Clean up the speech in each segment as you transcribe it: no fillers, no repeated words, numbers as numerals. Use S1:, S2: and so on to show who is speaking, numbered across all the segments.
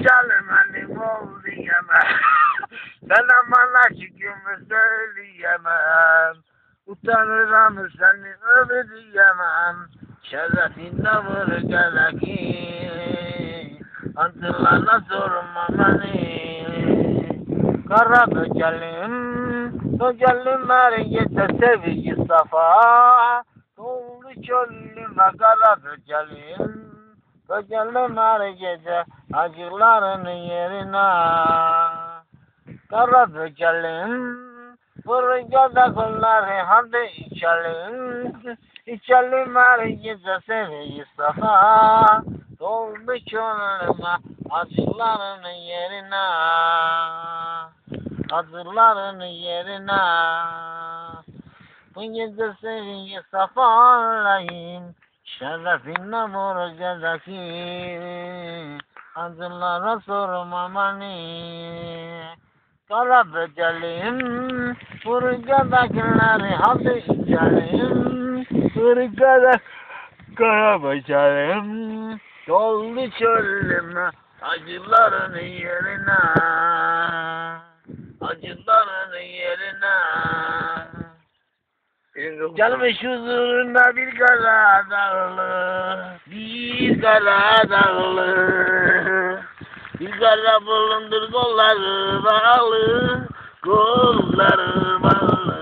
S1: Gelmenim ol diyemem. Sana bana şükürümü söyleyemem. Utanırım seni öyle diyemem. Şerefinle vur gele ki Antılarına sorma beni. Kara böcelim her gece sevgi safa. Doldu çölüme kara böcelim her gece acıların yerine. Kara böcelim vuracağız kolları hadi içelim her gece sevgi safa. Doldu çölüme acıların yerine. Acıların yerine. Bu gece sevgi safalayım. Şerefinle vuracağız ki acılara sorma beni. Kara böcelim vuracağız hadi içelim. Vuracağız kara böcelim. Doldu çölüme acıların yerine. Acıların yerine. Gelmiş huzuruna bir kara dağlı. Bir kara dağlı. Bir kara bulundur kolları bağlı. Kolları bağlı.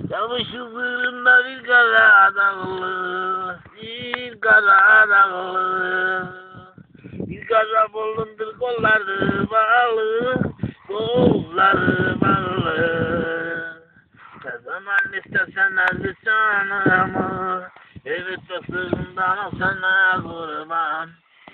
S1: Gelmiş huzuruna bir kara dağlı. Bir kara dağlı. Bir kara bulundur kolları bağlı. Kolları bağlı. Ne zaman istesen lisanımı. Evet sırrından al sana kurban.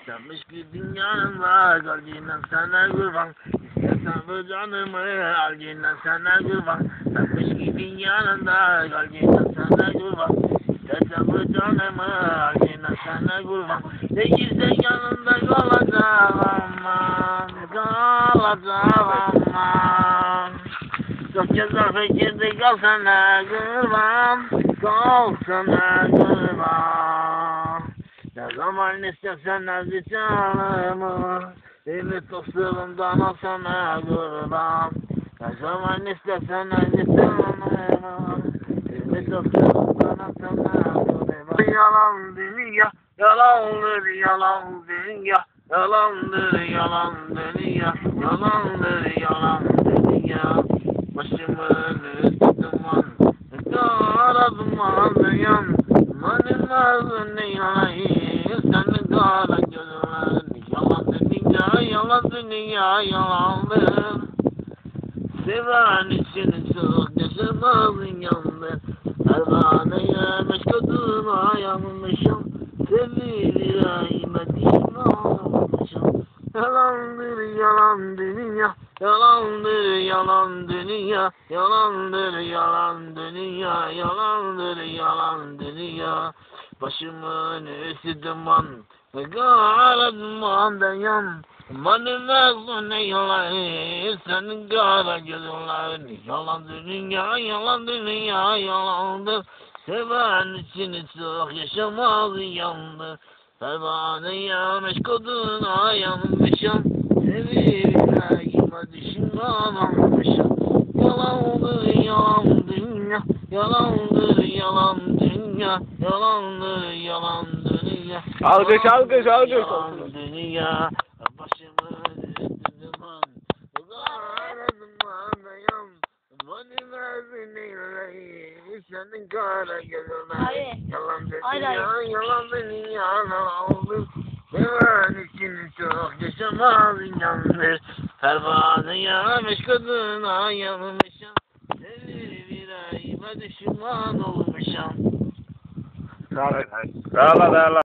S1: Sanmış ki dünyanın var kalbinden sana kurban. İstersen bu canımı al yine sana kurban. Sanmış ki dünyanın da kalbinden sana kurban. İstersen bu canımı al yine sana kurban. Değilse yanında kalacağım aman. Kalacağım aman. Çok ceza fikirde kalsana kurban. Kalsana kurban. Ne zaman istersen aziz canımı. Beni dostluğumdan al sana kurban. Ne zaman istersen aziz canımı. Beni dostluğumdan al sana kurban. Yalan dünya, yalandır yalan dünya. Yalandır yalan dünya, yalandır yalan dünya. Başımın üstü duman, kara duman yan. Benim ağzın yanayı, senin kara gözlerin. Yalan dünya, yalan dünya, yalandır. Seven için çok yaşamazın yandı. Pervaneye meşkuduna yanmışım. Sevilir aymedim olmuşum. Yalandır yalan dünya, yalandır yalan dünya, yalandır yalan dünya, yalandır yalan dünya. Başımın üstü duman, kara duman dayan. Benim ağzım ne yalan, senin kara gözlerin. Yalan dünya, yalan dünya, yalandır. Seven için çok yaşamaz yandı. Pervaneye meşkuduna yanmışım. Sevilmeyime düşman olmuşum. Yalandır yalan dünya, yalandır yalan dünya, yalandır yalan dünya.
S2: Alkış alkış alkış.
S1: Yalan dünya, başımın üstü duman. Kara duman yan. Benim ağzın eyleyi, senin kara gözlerin. Yalan dünya, yalan dünya, yalandır. Seven için çok yaşamaz inandır. Pervaneye meşkuduna yanmışım. Sevilir bir ayıma düşman olmuşum.
S2: Sağ ol.